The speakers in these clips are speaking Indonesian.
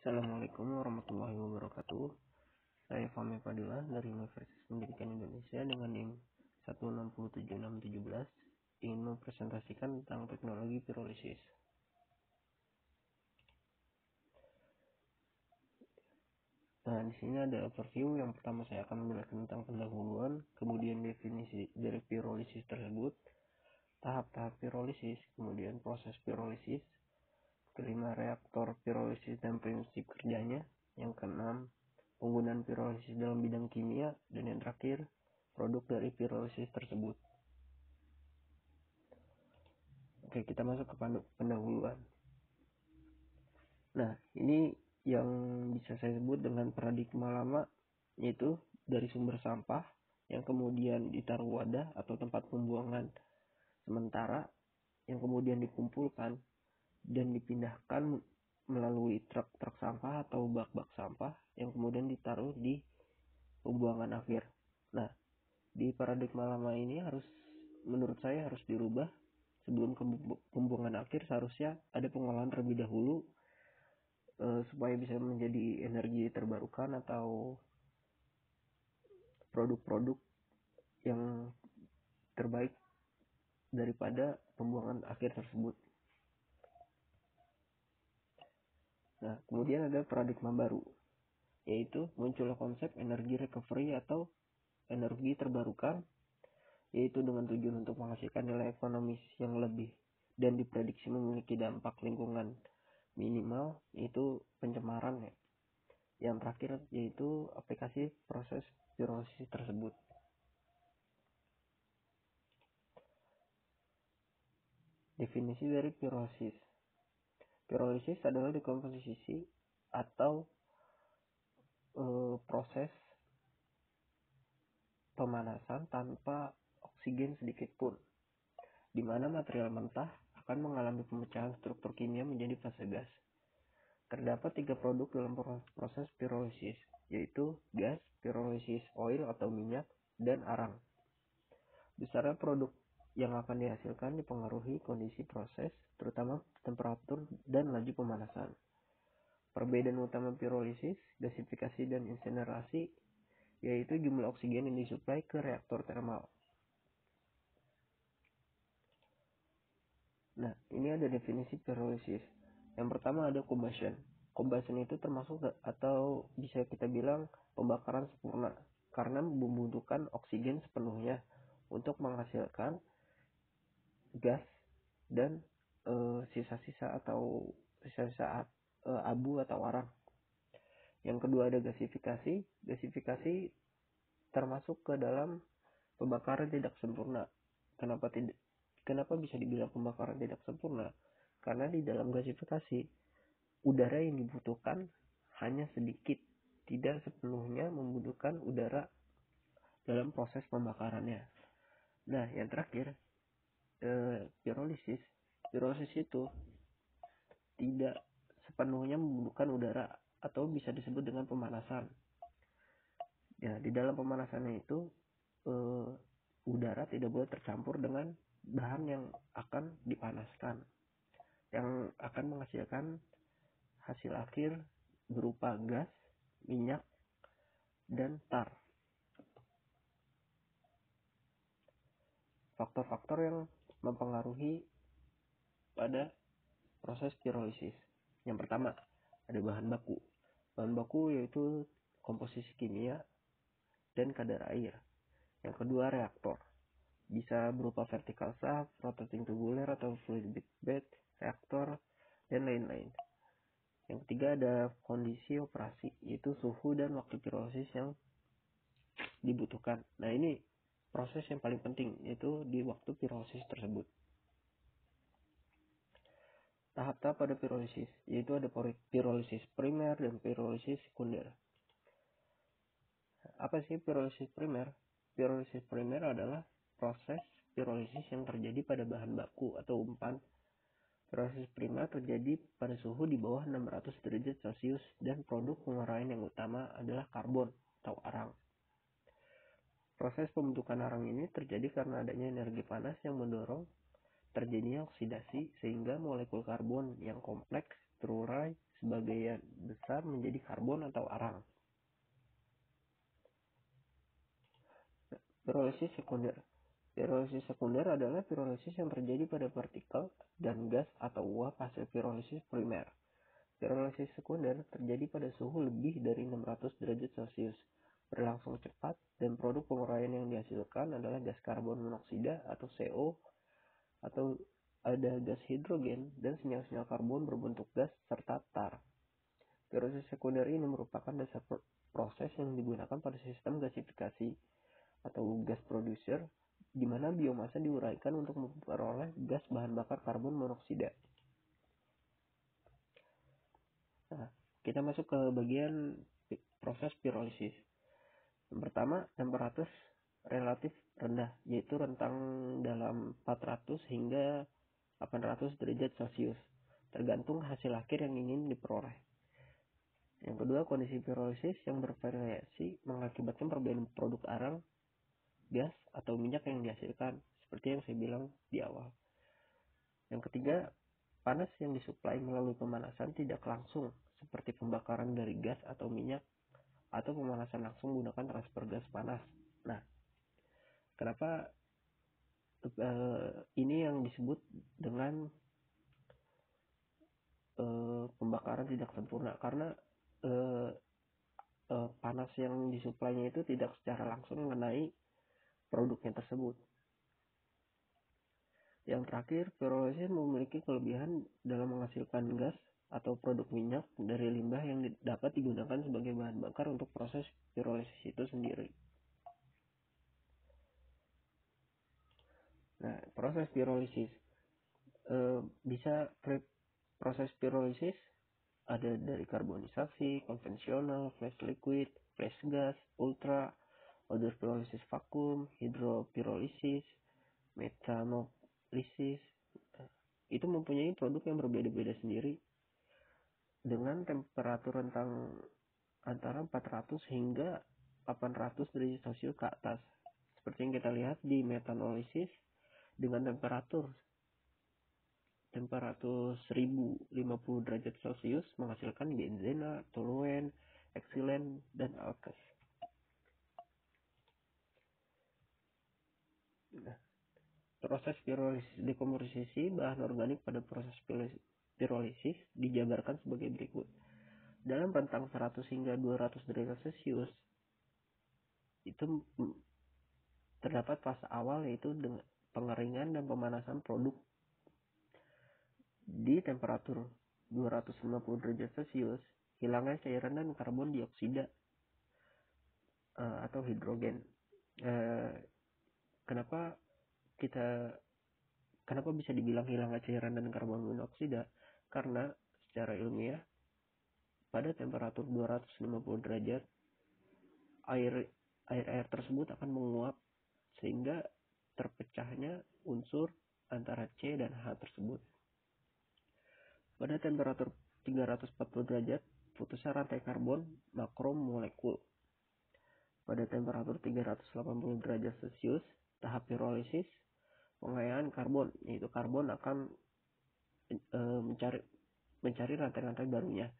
Assalamualaikum warahmatullahi wabarakatuh. Saya Fahmi Fadila dari Universitas Pendidikan Indonesia dengan NIM 1607617 ingin mempresentasikan tentang teknologi pirolisis. Nah, di sini ada overview. Yang pertama saya akan menjelaskan tentang pendahuluan, kemudian definisi dari pirolisis tersebut, tahap-tahap pirolisis, kemudian proses pirolisis, kelima reaktor pirolisis dan prinsip kerjanya, yang keenam penggunaan pirolisis dalam bidang kimia, dan yang terakhir produk dari pirolisis tersebut. Oke, kita masuk ke pendahuluan. Nah, ini yang bisa saya sebut dengan paradigma lama, yaitu dari sumber sampah yang kemudian ditaruh wadah atau tempat pembuangan sementara yang kemudian dikumpulkan dan dipindahkan melalui truk-truk sampah atau bak-bak sampah yang kemudian ditaruh di pembuangan akhir. Nah, di paradigma lama ini menurut saya harus dirubah. Sebelum ke pembuangan akhir seharusnya ada pengolahan terlebih dahulu supaya bisa menjadi energi terbarukan atau produk-produk yang terbaik daripada pembuangan akhir tersebut. Nah, kemudian ada paradigma baru, yaitu munculnya konsep energi recovery atau energi terbarukan, yaitu dengan tujuan untuk menghasilkan nilai ekonomis yang lebih dan diprediksi memiliki dampak lingkungan minimal, yaitu pencemaran ya. Yang terakhir yaitu aplikasi proses pirolisis tersebut. Definisi dari pirolisis. Pirolisis adalah dekomposisi atau proses pemanasan tanpa oksigen sedikit pun, di mana material mentah akan mengalami pemecahan struktur kimia menjadi fase gas. Terdapat 3 produk dalam proses pirolisis, yaitu gas, pirolisis oil atau minyak, dan arang. Besarnya produk yang akan dihasilkan dipengaruhi kondisi proses, terutama temperatur dan laju pemanasan. Perbedaan utama pirolisis, gasifikasi, dan insinerasi yaitu jumlah oksigen yang disuplai ke reaktor termal. Nah, ini ada definisi pirolisis. Yang pertama ada combustion. Combustion itu termasuk atau bisa kita bilang pembakaran sempurna karena membutuhkan oksigen sepenuhnya untuk menghasilkan gas dan sisa-sisa abu atau arang. Yang kedua ada gasifikasi. Gasifikasi termasuk ke dalam pembakaran tidak sempurna. Kenapa bisa dibilang pembakaran tidak sempurna? Karena di dalam gasifikasi udara yang dibutuhkan hanya sedikit, tidak sepenuhnya membutuhkan udara dalam proses pembakarannya. Nah, yang terakhir pirolisis. Pirolisis itu tidak sepenuhnya membutuhkan udara atau bisa disebut dengan pemanasan. Ya, di dalam pemanasannya itu udara tidak boleh tercampur dengan bahan yang akan dipanaskan, yang akan menghasilkan hasil akhir berupa gas, minyak, dan tar. Faktor-faktor yang mempengaruhi pada proses pirolisis. Yang pertama, ada bahan baku. Bahan baku yaitu komposisi kimia dan kadar air. Yang kedua, reaktor. Bisa berupa vertical shaft, rotating tubular atau fluid bed, reaktor, dan lain-lain. Yang ketiga ada kondisi operasi, yaitu suhu dan waktu pirolisis yang dibutuhkan. Nah, ini proses yang paling penting, yaitu di waktu pirolisis tersebut. Tahap-tahap pada pirolisis, yaitu ada pirolisis primer dan pirolisis sekunder. Apa sih pirolisis primer? Pirolisis primer adalah proses pirolisis yang terjadi pada bahan baku atau umpan. Pirolisis primer terjadi pada suhu di bawah 600 derajat Celcius dan produk penguraian yang utama adalah karbon atau arang. Proses pembentukan arang ini terjadi karena adanya energi panas yang mendorong terjadinya oksidasi sehingga molekul karbon yang kompleks terurai sebagian besar menjadi karbon atau arang. Pirolisis sekunder. Pirolisis sekunder adalah pirolisis yang terjadi pada partikel dan gas atau uap hasil pirolisis primer. Pirolisis sekunder terjadi pada suhu lebih dari 600 derajat Celcius, berlangsung cepat, dan produk penguraian yang dihasilkan adalah gas karbon monoksida atau CO, atau ada gas hidrogen dan senyawa-senyawa karbon berbentuk gas serta tar. Pirolisis sekunder ini merupakan dasar proses yang digunakan pada sistem gasifikasi atau gas producer, di mana biomasa diuraikan untuk memperoleh gas bahan bakar karbon monoksida. Nah, kita masuk ke bagian proses pirolisis. Yang pertama, temperatur relatif rendah, yaitu rentang dalam 400 hingga 800 derajat Celcius, tergantung hasil akhir yang ingin diperoleh. Yang kedua, kondisi pirolisis yang bervariasi mengakibatkan perbedaan produk arang, gas, atau minyak yang dihasilkan, seperti yang saya bilang di awal. Yang ketiga, panas yang disuplai melalui pemanasan tidak langsung, seperti pembakaran dari gas atau minyak, atau pemanasan langsung menggunakan transfer gas panas. Nah, kenapa ini yang disebut dengan pembakaran tidak sempurna? Karena panas yang disuplainya itu tidak secara langsung mengenai produknya tersebut. Yang terakhir, pirolisis memiliki kelebihan dalam menghasilkan gas atau produk minyak dari limbah yang dapat digunakan sebagai bahan bakar untuk proses pirolisis itu sendiri. Nah, proses pirolisis proses pirolisis ada dari karbonisasi, konvensional, flash liquid, flash gas, ultra, odor pirolisis vakum, hidropirolisis, metanolisis. Itu mempunyai produk yang berbeda-beda sendiri dengan temperatur rentang antara 400 hingga 800 derajat Celcius ke atas. Seperti yang kita lihat di metanolisis dengan temperatur 1050 derajat Celcius menghasilkan benzena, toluen, eksilen, dan alkes. Nah, proses pirolisis dekomposisi bahan organik pada proses pirolisis dijabarkan sebagai berikut. Dalam rentang 100 hingga 200 derajat Celcius itu terdapat fase awal, yaitu dengan pengeringan dan pemanasan produk. Di temperatur 250 derajat Celcius, hilangnya cairan dan karbon dioksida atau hidrogen. Kenapa bisa dibilang hilangnya cairan dan karbon monoksida? Karena secara ilmiah pada temperatur 250 derajat air tersebut akan menguap sehingga terpecahnya unsur antara C dan H tersebut. Pada temperatur 340 derajat putusnya rantai karbon makromolekul. Pada temperatur 380 derajat Celcius tahap pirolisis pengayaan karbon, yaitu karbon akan mencari rantai-rantai barunya.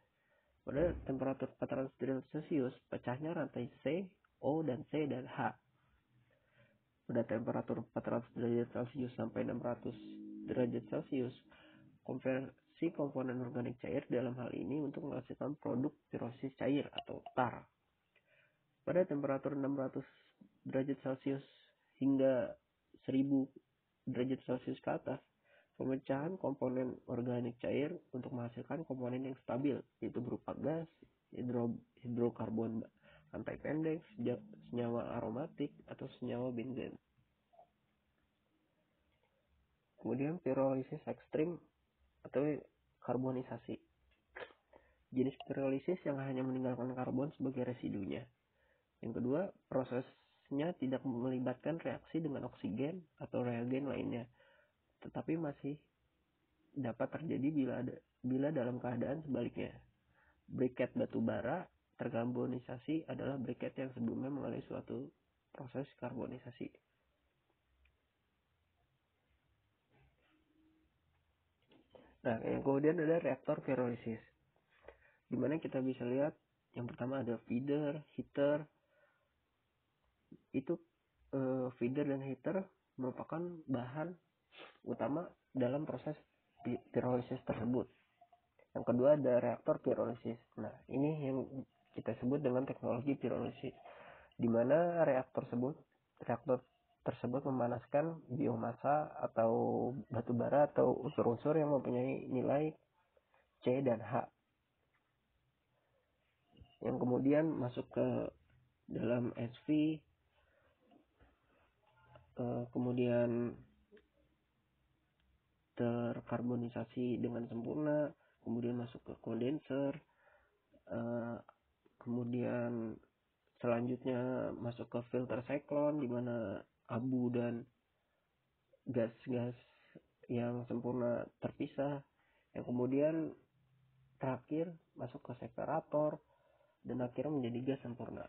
Pada temperatur 400 derajat Celcius pecahnya rantai C, O, dan C dan H. Pada temperatur 400 derajat Celcius sampai 600 derajat Celcius konversi komponen organik cair dalam hal ini untuk menghasilkan produk pirolisis cair atau tar. Pada temperatur 600 derajat Celcius hingga 1000 derajat Celcius ke atas, pemecahan komponen organik cair untuk menghasilkan komponen yang stabil, yaitu berupa gas, hidrokarbon rantai pendek, senyawa aromatik, atau senyawa benzen. Kemudian pirolisis ekstrim atau karbonisasi. Jenis pirolisis yang hanya meninggalkan karbon sebagai residunya. Yang kedua, prosesnya tidak melibatkan reaksi dengan oksigen atau reagen lainnya, tetapi masih dapat terjadi bila dalam keadaan sebaliknya. Briket batu bara terkarbonisasi adalah briket yang sebelumnya mengalami suatu proses karbonisasi. Nah, yang kemudian ada reaktor pirolisis, di mana kita bisa lihat yang pertama ada feeder, heater. Itu feeder dan heater merupakan bahan utama dalam proses pirolisis tersebut. Yang kedua ada reaktor pirolisis. Nah, ini yang kita sebut dengan teknologi pirolisis, di mana reaktor tersebut memanaskan biomasa atau batu bara atau unsur-unsur yang mempunyai nilai C dan H, yang kemudian masuk ke dalam SV, kemudian terkarbonisasi dengan sempurna, kemudian masuk ke kondenser, kemudian selanjutnya masuk ke filter siklon, di mana abu dan gas-gas yang sempurna terpisah, yang kemudian terakhir masuk ke separator dan akhirnya menjadi gas sempurna.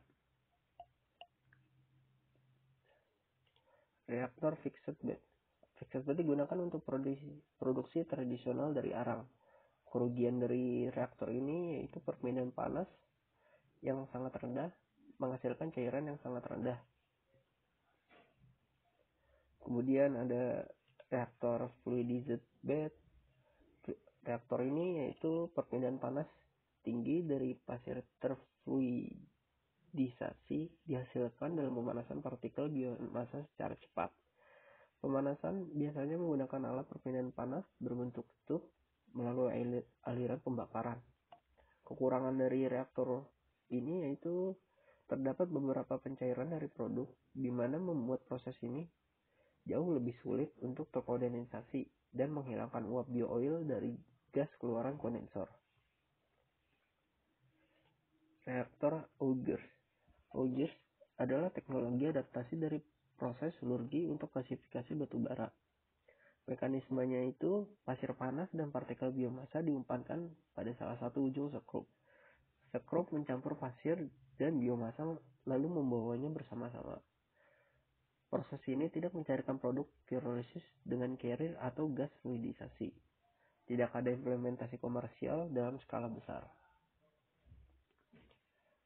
Reaktor fixed bed. Fixed bed digunakan untuk produksi tradisional dari arang. Kerugian dari reaktor ini yaitu perpindahan panas yang sangat rendah, menghasilkan cairan yang sangat rendah. Kemudian ada reaktor fluidized bed. Reaktor ini yaitu perpindahan panas tinggi dari pasir terfluidisasi dihasilkan dalam pemanasan partikel biomasa secara cepat. Pemanasan biasanya menggunakan alat perpindahan panas berbentuk tube melalui aliran pembakaran. Kekurangan dari reaktor ini yaitu terdapat beberapa pencairan dari produk, di mana membuat proses ini jauh lebih sulit untuk terkondensasi dan menghilangkan uap bio-oil dari gas keluaran kondensor. Reaktor Augers. Augers adalah teknologi adaptasi dari proses sinergi untuk klasifikasi batu bara. Mekanismenya itu pasir panas dan partikel biomasa diumpankan pada salah satu ujung sekrup. Sekrup mencampur pasir dan biomasa lalu membawanya bersama-sama. Proses ini tidak mencarikan produk pirolisis dengan carrier atau gas fluidisasi. Tidak ada implementasi komersial dalam skala besar.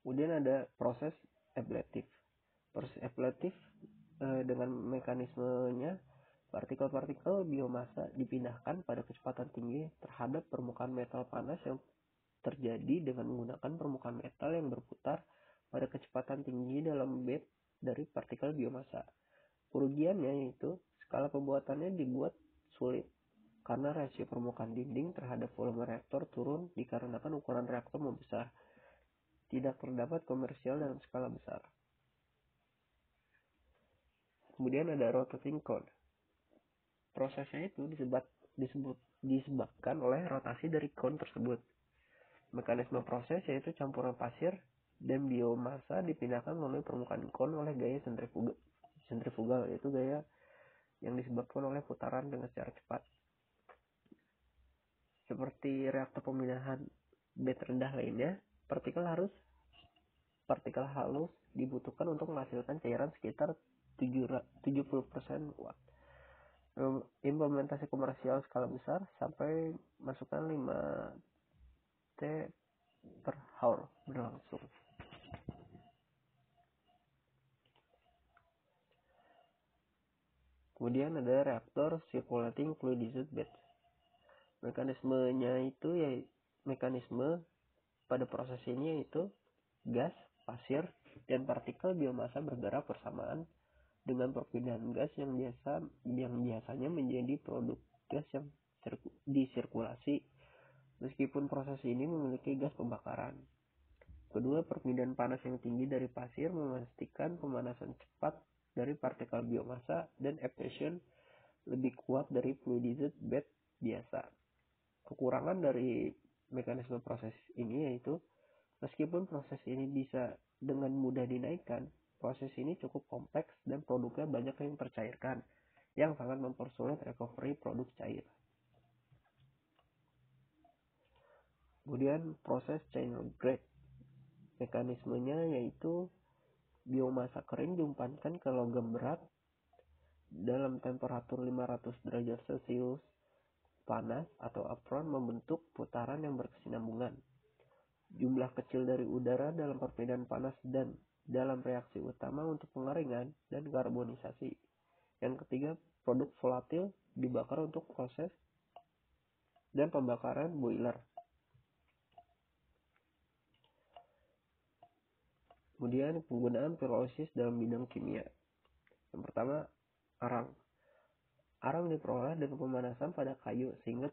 Kemudian ada proses ablatif. Proses ablatif dengan mekanismenya, partikel-partikel biomasa dipindahkan pada kecepatan tinggi terhadap permukaan metal panas yang terjadi dengan menggunakan permukaan metal yang berputar pada kecepatan tinggi dalam bed dari partikel biomasa. Kerugiannya yaitu skala pembuatannya dibuat sulit karena rasio permukaan dinding terhadap volume reaktor turun dikarenakan ukuran reaktor membesar. Tidak terdapat komersial dalam skala besar. Kemudian ada rotating cone. Prosesnya itu disebabkan oleh rotasi dari cone tersebut. Mekanisme proses yaitu campuran pasir dan biomasa dipindahkan melalui permukaan cone oleh gaya sentrifugal, yaitu gaya yang disebabkan oleh putaran dengan secara cepat. Seperti reaktor pemindahan bed rendah lainnya, partikel halus dibutuhkan untuk menghasilkan cairan sekitar 70% watt. Implementasi komersial skala besar sampai masukkan 5 T per hour berlangsung. Kemudian ada reaktor circulating fluidized bed. Mekanisme pada proses ini yaitu gas, pasir, dan partikel biomasa bergerak bersamaan dengan perpindahan gas yang biasanya menjadi produk gas yang disirkulasi, meskipun proses ini memiliki gas pembakaran. Kedua, perpindahan panas yang tinggi dari pasir memastikan pemanasan cepat dari partikel biomasa dan absorption lebih kuat dari fluidized bed biasa. Kekurangan dari mekanisme proses ini yaitu meskipun proses ini bisa dengan mudah dinaikkan, proses ini cukup kompleks dan produknya banyak yang tercairkan, yang sangat mempersulit recovery produk cair. Kemudian proses channel grade. Mekanismenya yaitu biomasa kering diumpankan ke logam berat dalam temperatur 500 derajat Celcius panas atau apron membentuk putaran yang berkesinambungan. Jumlah kecil dari udara dalam perbedaan panas dan dalam reaksi utama untuk pengeringan dan karbonisasi. Yang ketiga, produk volatil dibakar untuk proses dan pembakaran boiler. Kemudian penggunaan pirolisis dalam bidang kimia. Yang pertama, arang. Arang diperoleh dengan pemanasan pada kayu sehingga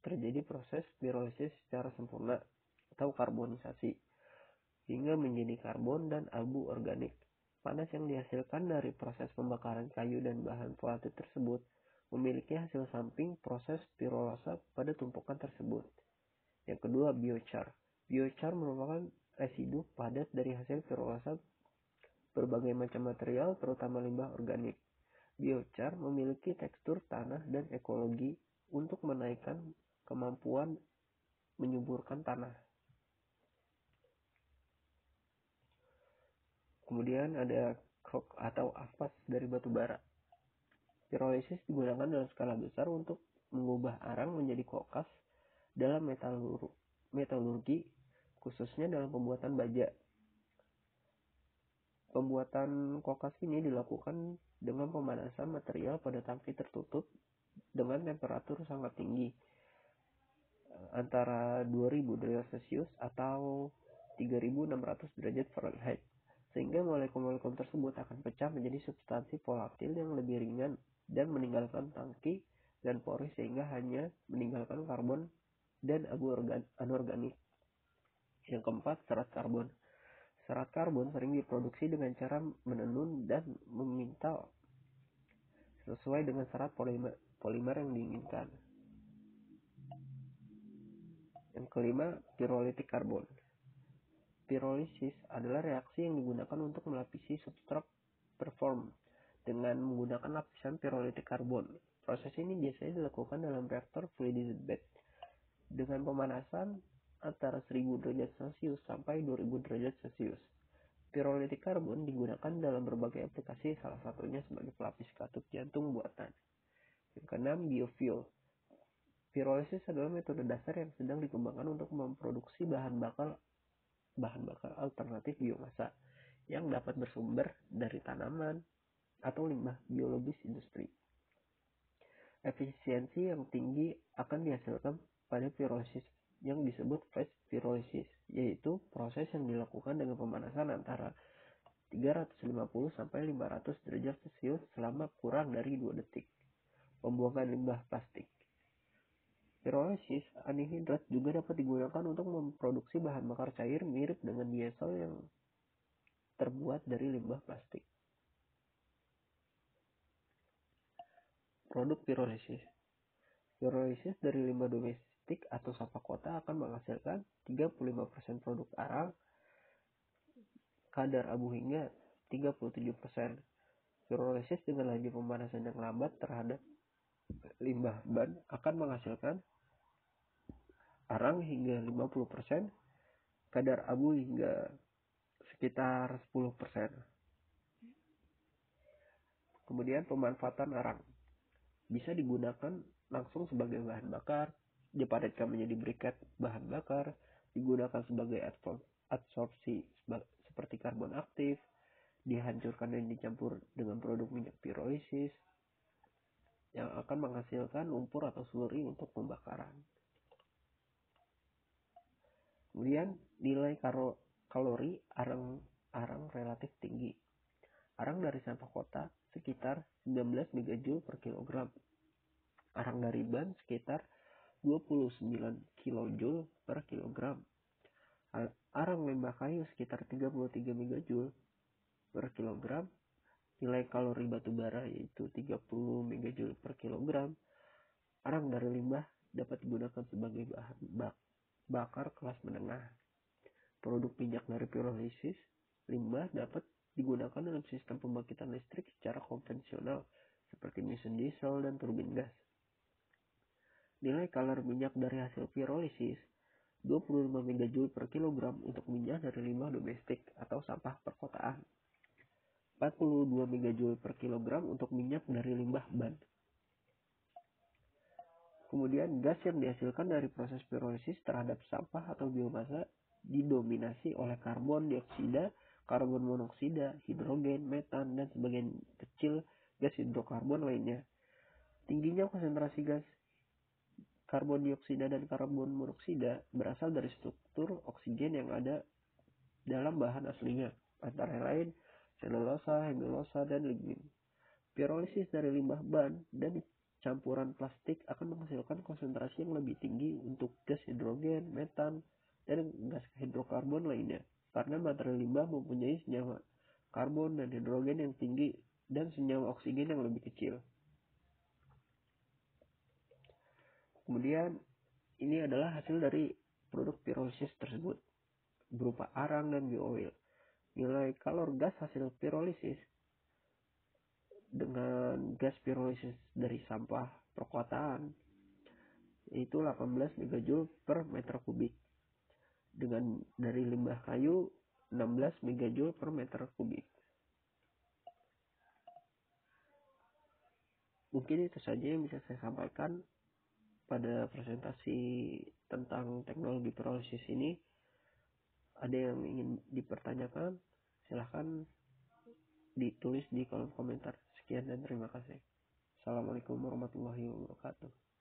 terjadi proses pirolisis secara sempurna atau karbonisasi hingga menjadi karbon dan abu organik. Panas yang dihasilkan dari proses pembakaran kayu dan bahan volatil tersebut memiliki hasil samping proses pirolasa pada tumpukan tersebut. Yang kedua, biochar. Biochar merupakan residu padat dari hasil pirolasa berbagai macam material, terutama limbah organik. Biochar memiliki tekstur tanah dan ekologi untuk menaikkan kemampuan menyuburkan tanah. Kemudian ada coke atau ampas dari batu bara. Pirolisis digunakan dalam skala besar untuk mengubah arang menjadi kokas dalam metalurgi, khususnya dalam pembuatan baja. Pembuatan kokas ini dilakukan dengan pemanasan material pada tangki tertutup dengan temperatur sangat tinggi, antara 2000 derajat Celcius atau 3600 derajat Fahrenheit, sehingga molekul-molekul tersebut akan pecah menjadi substansi volatil yang lebih ringan dan meninggalkan tangki dan pori sehingga hanya meninggalkan karbon dan abu anorganik. Yang keempat, serat karbon. Serat karbon sering diproduksi dengan cara menenun dan memintal sesuai dengan serat polimer yang diinginkan. Yang kelima, pirolitik karbon. Pirolisis adalah reaksi yang digunakan untuk melapisi substrat perform dengan menggunakan lapisan pirolitik karbon. Proses ini biasanya dilakukan dalam reaktor fluidized bed dengan pemanasan antara 1000 derajat Celcius sampai 2000 derajat Celcius. Pirolitik karbon digunakan dalam berbagai aplikasi, salah satunya sebagai pelapis katup jantung buatan. Yang keenam, biofuel. Pirolisis adalah metode dasar yang sedang dikembangkan untuk memproduksi bahan bakar alternatif biomasa yang dapat bersumber dari tanaman atau limbah biologis industri. Efisiensi yang tinggi akan dihasilkan pada pirolisis yang disebut flash pirolisis, yaitu proses yang dilakukan dengan pemanasan antara 350 sampai 500 derajat Celcius selama kurang dari 2 detik. Pembuangan limbah plastik. Pirolisis anhidrat juga dapat digunakan untuk memproduksi bahan bakar cair mirip dengan diesel yang terbuat dari limbah plastik. Produk pirolisis. Pirolisis dari limbah domestik atau sampah kota akan menghasilkan 35% produk arang, kadar abu hingga 37%. Pirolisis dengan laju pemanasan yang lambat terhadap limbah ban akan menghasilkan arang hingga 50%, kadar abu hingga sekitar 10%. Kemudian pemanfaatan arang bisa digunakan langsung sebagai bahan bakar, dipadatkan menjadi briket bahan bakar, digunakan sebagai adsorpsi seperti karbon aktif, dihancurkan dan dicampur dengan produk minyak pirolisis yang akan menghasilkan lumpur atau slurry untuk pembakaran. Kemudian nilai kalori arang relatif tinggi. Arang dari sampah kota sekitar 19 megajoule per kilogram. Arang dari ban sekitar 29 kilojoule per kilogram. Arang limbah kayu sekitar 33 megajoule per kilogram. Nilai kalori batu bara yaitu 30 megajoule per kilogram. Arang dari limbah dapat digunakan sebagai bahan bakar kelas menengah. Produk minyak dari pirolisis limbah dapat digunakan dalam sistem pembangkitan listrik secara konvensional seperti mesin diesel dan turbin gas. Nilai kalori minyak dari hasil pirolisis 25 megajoule per kilogram untuk minyak dari limbah domestik atau sampah perkotaan. 42 megajoule per kilogram untuk minyak dari limbah ban. Kemudian gas yang dihasilkan dari proses pirolisis terhadap sampah atau biomasa didominasi oleh karbon dioksida, karbon monoksida, hidrogen, metan, dan sebagian kecil gas hidrokarbon lainnya. Tingginya konsentrasi gas karbon dioksida dan karbon monoksida berasal dari struktur oksigen yang ada dalam bahan aslinya, antara lain selulosa, hemelosa, dan lignin. Pirolisis dari limbah ban dan campuran plastik akan menghasilkan konsentrasi yang lebih tinggi untuk gas hidrogen, metan, dan gas hidrokarbon lainnya. Karena materi limbah mempunyai senyawa karbon dan hidrogen yang tinggi dan senyawa oksigen yang lebih kecil. Kemudian ini adalah hasil dari produk pirolisis tersebut berupa arang dan bioil. Nilai kalor gas hasil pirolisis dengan gas pirolisis dari sampah perkotaan yaitu 18 megajoule per meter kubik, dengan dari limbah kayu 16 megajoule per meter kubik. Mungkin itu saja yang bisa saya sampaikan pada presentasi tentang teknologi pirolisis ini. Ada yang ingin dipertanyakan, silahkan ditulis di kolom komentar. Sekian dan terima kasih. Assalamualaikum warahmatullahi wabarakatuh.